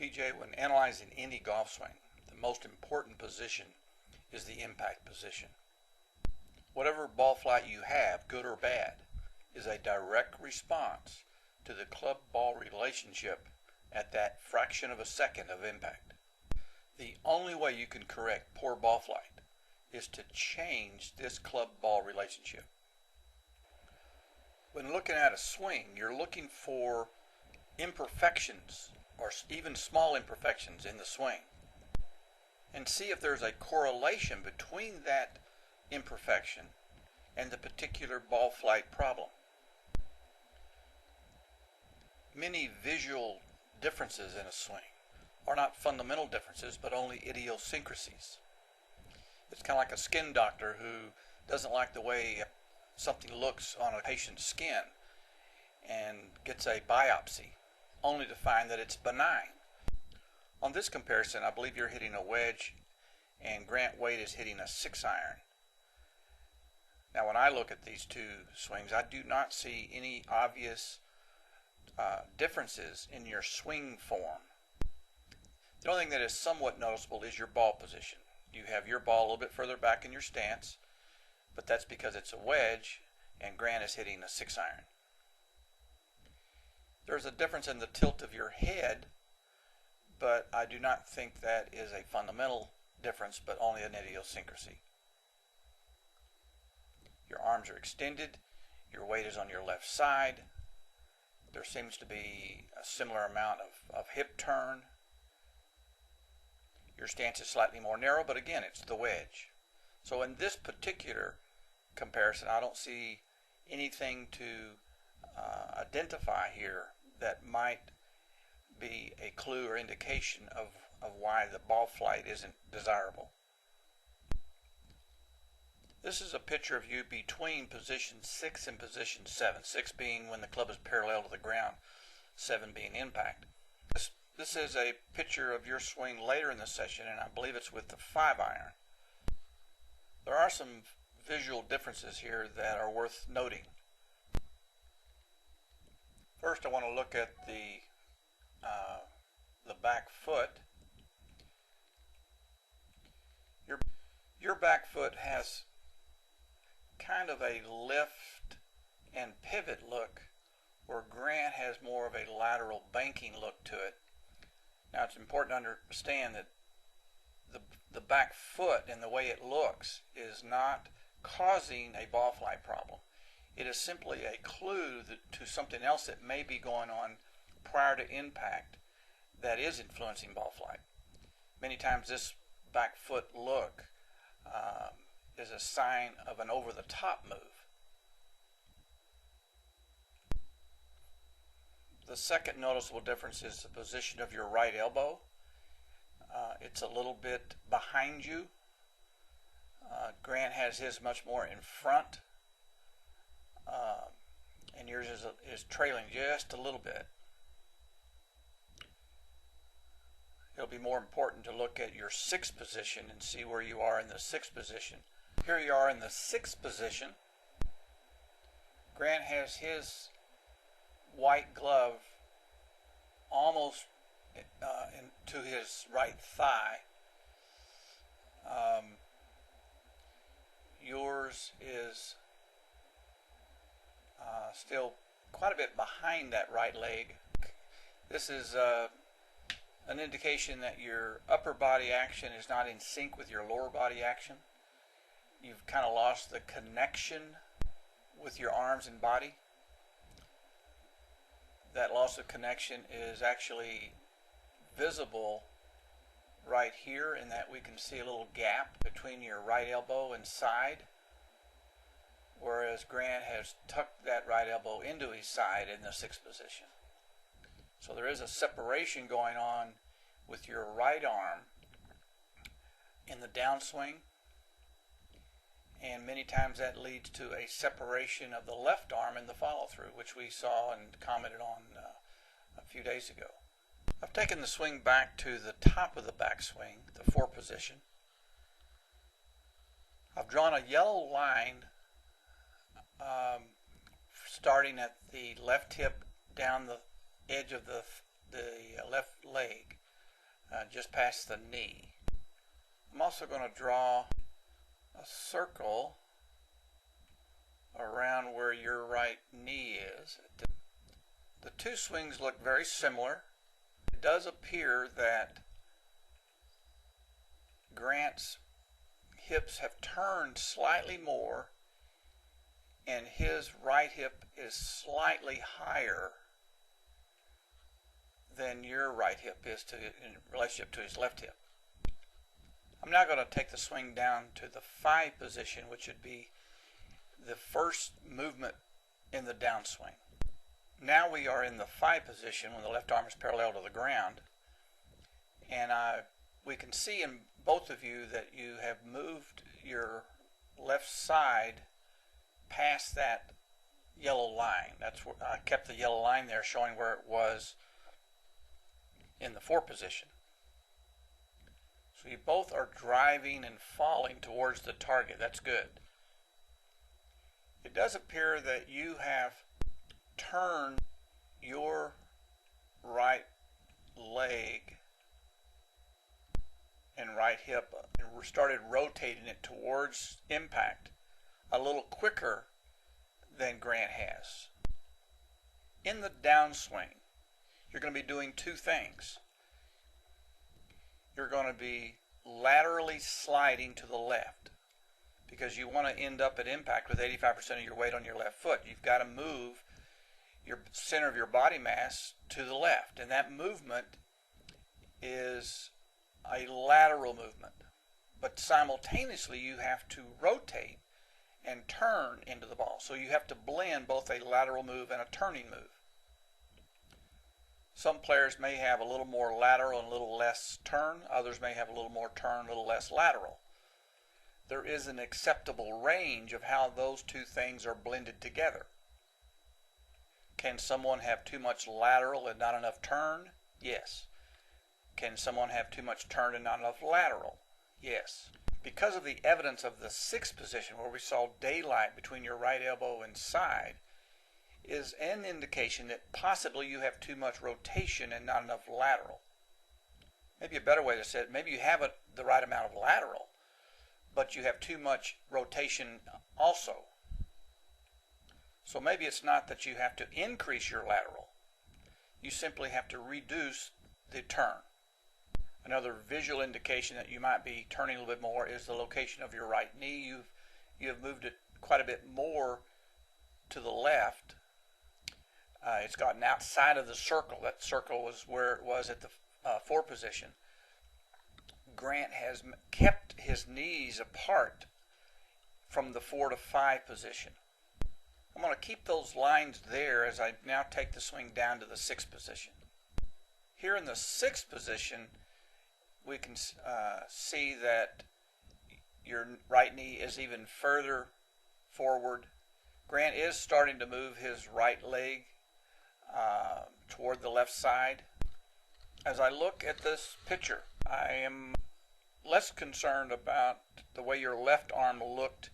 PJ, when analyzing any golf swing, the most important position is the impact position. Whatever ball flight you have, good or bad, is a direct response to the club-ball relationship at that fraction of a second of impact. The only way you can correct poor ball flight is to change this club-ball relationship. When looking at a swing, you're looking for imperfections or even small imperfections in the swing and see if there's a correlation between that imperfection and the particular ball flight problem. Many visual differences in a swing are not fundamental differences but only idiosyncrasies. It's kind of like a skin doctor who doesn't like the way something looks on a patient's skin and gets a biopsy only to find that it's benign. On this comparison, I believe you're hitting a wedge and Grant Wade is hitting a 6-iron. Now when I look at these two swings, I do not see any obvious differences in your swing form. The only thing that is somewhat noticeable is your ball position. You have your ball a little bit further back in your stance, but that's because it's a wedge and Grant is hitting a 6-iron. There's a difference in the tilt of your head, but I do not think that is a fundamental difference, but only an idiosyncrasy. Your arms are extended, your weight is on your left side, there seems to be a similar amount of hip turn. Your stance is slightly more narrow, but again, it's the wedge. So in this particular comparison, I don't see anything to identify here that might be a clue or indication of why the ball flight isn't desirable. This is a picture of you between position 6 and position 7, 6 being when the club is parallel to the ground, 7 being impact. This is a picture of your swing later in the session, and I believe it's with the 5-iron. There are some visual differences here that are worth noting. First, I want to look at the back foot. Your back foot has kind of a lift and pivot look, where Grant has more of a lateral banking look to it. Now it's important to understand that the back foot and the way it looks is not causing a ball flight problem. It is simply a clue to something else that may be going on prior to impact that is influencing ball flight. Many times this back foot look is a sign of an over-the-top move. The second noticeable difference is the position of your right elbow. It's a little bit behind you. Grant has his much more in front, and yours is trailing just a little bit. It'll be more important to look at your 6th position and see where you are in the 6th position. Here you are in the 6th position. Grant has his white glove almost to his right thigh. Yours is still quite a bit behind that right leg. This is an indication that your upper body action is not in sync with your lower body action. You've kind of lost the connection with your arms and body. That loss of connection is actually visible right here in that we can see a little gap between your right elbow and side, whereas Grant has tucked that right elbow into his side in the 6th position. So there is a separation going on with your right arm in the downswing, and many times that leads to a separation of the left arm in the follow-through, which we saw and commented on a few days ago. I've taken the swing back to the top of the backswing, the 4 position. I've drawn a yellow line starting at the left hip down the edge of the left leg. just past the knee. I'm also going to draw a circle around where your right knee is. The two swings look very similar. It does appear that Grant's hips have turned slightly more and his right hip is slightly higher than your right hip is in relationship to his left hip. I'm now going to take the swing down to the 5 position, which would be the first movement in the downswing. Now we are in the 5 position when the left arm is parallel to the ground, and we can see in both of you that you have moved your left side past that yellow line. That's where I kept the yellow line there showing where it was in the 4 position. So you both are driving and falling towards the target. That's good. It does appear that you have turned your right leg and right hip and started rotating it towards impact a little quicker than Grant has. In the downswing, you're going to be doing 2 things. You're going to be laterally sliding to the left because you want to end up at impact with 85% of your weight on your left foot. You've got to move your center of your body mass to the left, and that movement is a lateral movement, but simultaneously you have to rotate and turn into the ball. So you have to blend both a lateral move and a turning move. Some players may have a little more lateral and a little less turn. Others may have a little more turn, a little less lateral. There is an acceptable range of how those 2 things are blended together. Can someone have too much lateral and not enough turn? Yes. Can someone have too much turn and not enough lateral? Yes. Because of the evidence of the 6th position where we saw daylight between your right elbow and side is an indication that possibly you have too much rotation and not enough lateral. Maybe a better way to say it, maybe you have the right amount of lateral, but you have too much rotation also. So maybe it's not that you have to increase your lateral. You simply have to reduce the turn. Another visual indication that you might be turning a little bit more is the location of your right knee. You have moved it quite a bit more to the left. It's gotten outside of the circle. That circle was where it was at the 4 position. Grant has kept his knees apart from the 4 to 5 position. I'm going to keep those lines there as I now take the swing down to the 6th position. Here in the 6th position, we can see that your right knee is even further forward. Grant is starting to move his right leg toward the left side. As I look at this picture, I am less concerned about the way your left arm looked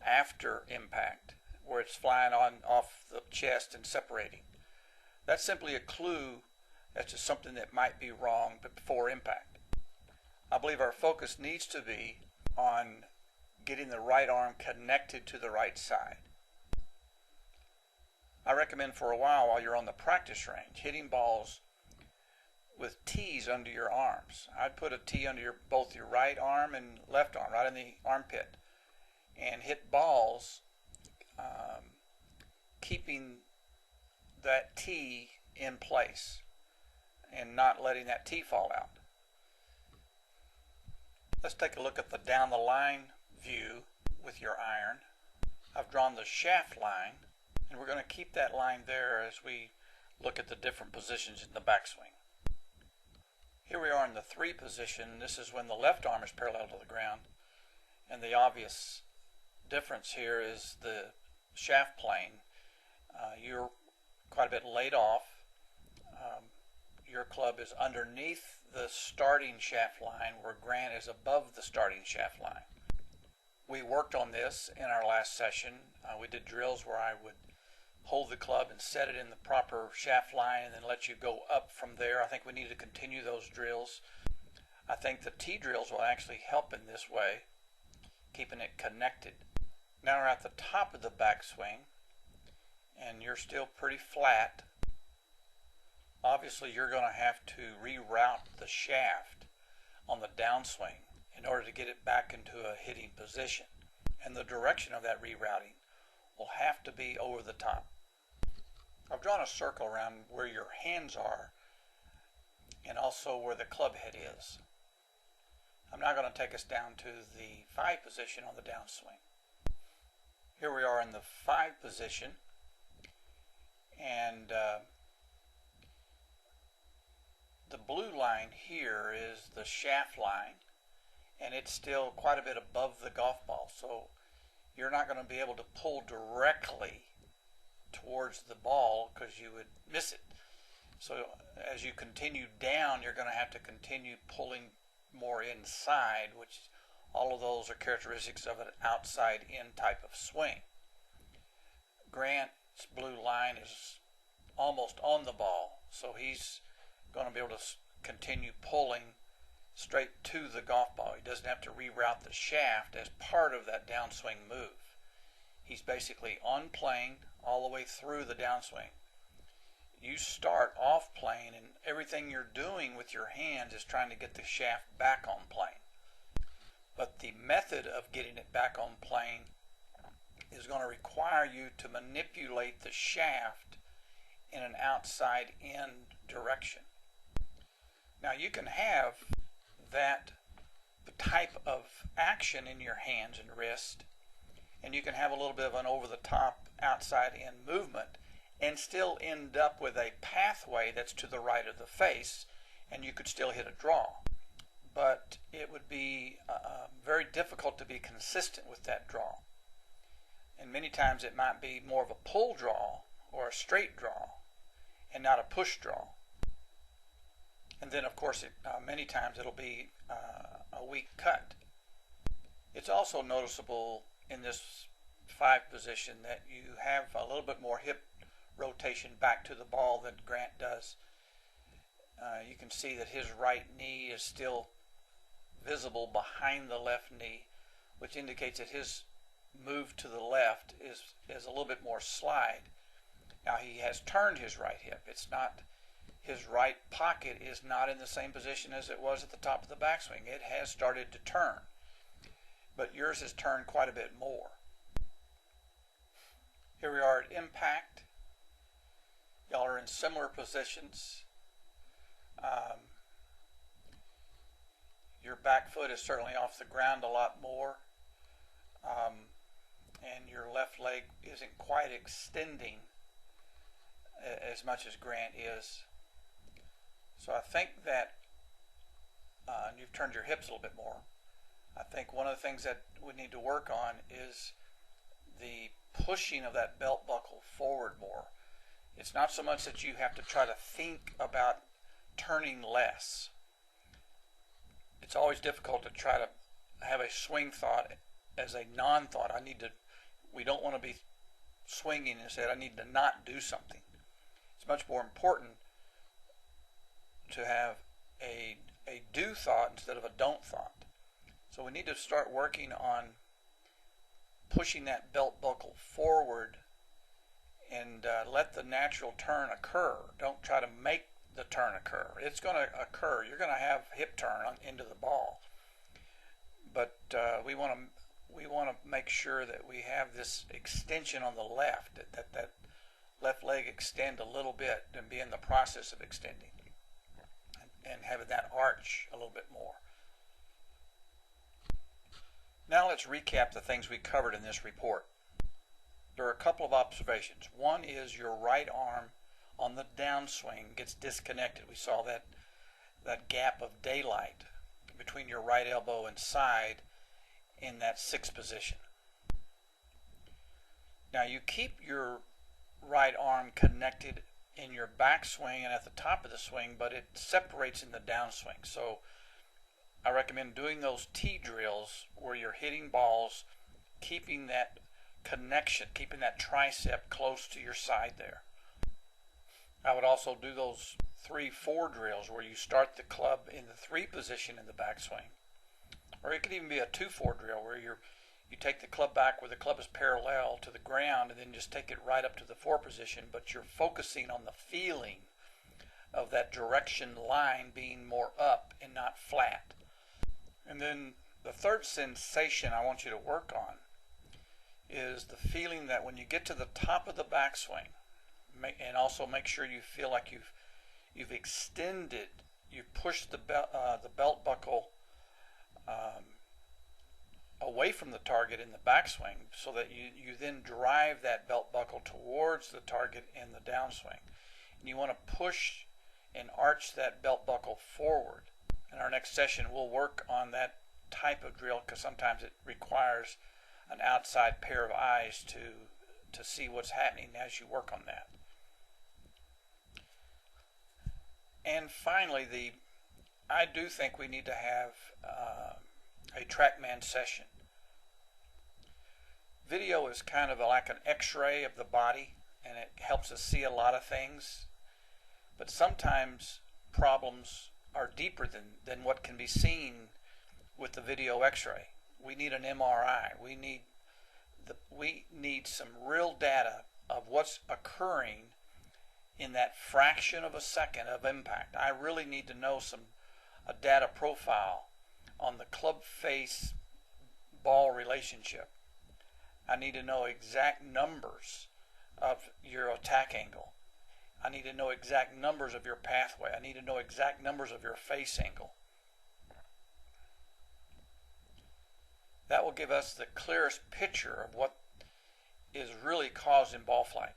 after impact, where it's flying off the chest and separating. That's simply a clue as to something that might be wrong before impact. I believe our focus needs to be on getting the right arm connected to the right side. I recommend for a while you're on the practice range, hitting balls with tees under your arms. I'd put a tee under both your right arm and left arm, right in the armpit, and hit balls keeping that tee in place and not letting that tee fall out. Let's take a look at the down the line view with your iron. I've drawn the shaft line, and we're going to keep that line there as we look at the different positions in the backswing. Here we are in the 3 position. This is when the left arm is parallel to the ground, and the obvious difference here is the shaft plane. You're quite a bit laid off. Your club is underneath the starting shaft line, where Grant is above the starting shaft line. We worked on this in our last session. We did drills where I would hold the club and set it in the proper shaft line and then let you go up from there. I think we need to continue those drills. I think the T-drills will actually help in this way, keeping it connected. Now we're at the top of the backswing, and you're still pretty flat. Obviously, you're going to have to reroute the shaft on the downswing in order to get it back into a hitting position. And the direction of that rerouting will have to be over the top. I've drawn a circle around where your hands are and also where the club head is. I'm now going to take us down to the 5 position on the downswing. Here we are in the 5 position, and the blue line here is the shaft line, and it's still quite a bit above the golf ball, so you're not going to be able to pull directly towards the ball because you would miss it. So as you continue down, you're going to have to continue pulling more inside, which all of those are characteristics of an outside-in type of swing. Grant's blue line is almost on the ball, so he's going to be able to continue pulling straight to the golf ball. He doesn't have to reroute the shaft as part of that downswing move. He's basically on plane all the way through the downswing. You start off plane, and everything you're doing with your hands is trying to get the shaft back on plane. But the method of getting it back on plane is going to require you to manipulate the shaft in an outside-in direction. Now you can have that type of action in your hands and wrist, and you can have a little bit of an over-the-top outside-in movement and still end up with a pathway that's to the right of the face, and you could still hit a draw. But it would be very difficult to be consistent with that draw. And many times it might be more of a pull draw or a straight draw and not a push draw. And then of course many times it'll be a weak cut. It's also noticeable in this 5 position that you have a little bit more hip rotation back to the ball than Grant does. You can see that his right knee is still visible behind the left knee, which indicates that his move to the left is a little bit more slide. Now he has turned his right hip. It's not, his right pocket is not in the same position as it was at the top of the backswing. It has started to turn, but yours has turned quite a bit more. Here we are at impact. Y'all are in similar positions. Your back foot is certainly off the ground a lot more, and your left leg isn't quite extending as much as Grant is. So I think that you've turned your hips a little bit more. I think one of the things that we need to work on is the pushing of that belt buckle forward more. It's not so much that you have to try to think about turning less. It's always difficult to try to have a swing thought as a non-thought. We don't want to be swinging and say, I need to not do something. It's much more important to have a do thought instead of a don't thought. So we need to start working on pushing that belt buckle forward and let the natural turn occur. Don't try to make the turn occur. It's going to occur. You're going to have hip turn into the ball, but we want to make sure that we have this extension on the left, that left leg extend a little bit and be in the process of extending, and having that arch a little bit more. Now let's recap the things we covered in this report. There are a couple of observations. One is your right arm on the downswing gets disconnected. We saw that gap of daylight between your right elbow and side in that 6th position. Now you keep your right arm connected in your backswing and at the top of the swing, but it separates in the downswing. So I recommend doing those T drills where you're hitting balls, keeping that connection, keeping that tricep close to your side there. I would also do those 3-4 drills where you start the club in the 3 position in the backswing. Or it could even be a 2-4 drill where you take the club back where the club is parallel to the ground and then just take it right up to the 4 position, but you're focusing on the feeling of that direction line being more up and not flat. And then the third sensation I want you to work on is the feeling that when you get to the top of the backswing, and also make sure you feel like you've extended, you've pushed the belt buckle away from the target in the backswing, so that you then drive that belt buckle towards the target in the downswing. And you want to push and arch that belt buckle forward. In our next session, we'll work on that type of drill because sometimes it requires an outside pair of eyes to see what's happening as you work on that. And finally, I do think we need to have a TrackMan session. Video is kind of like an x-ray of the body, and it helps us see a lot of things. But sometimes problems are deeper than what can be seen with the video x-ray. We need an MRI. We need some real data of what's occurring in that fraction of a second of impact. I really need to know a data profile on the club face ball relationship. I need to know exact numbers of your attack angle. I need to know exact numbers of your pathway. I need to know exact numbers of your face angle. That will give us the clearest picture of what is really causing ball flight.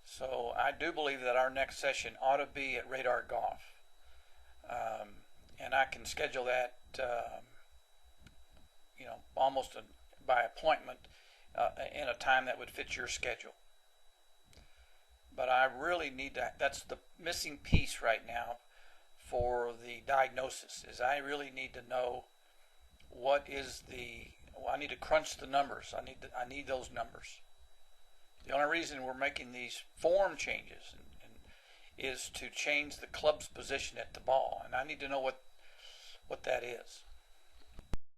So I do believe that our next session ought to be at Radar Golf. And I can schedule that almost by appointment in a time that would fit your schedule. But I really need to, that's the missing piece right now for the diagnosis, is I really need to know what is I need to crunch the numbers. I need those numbers. The only reason we're making these form changes is to change the club's position at the ball, and I need to know what that is.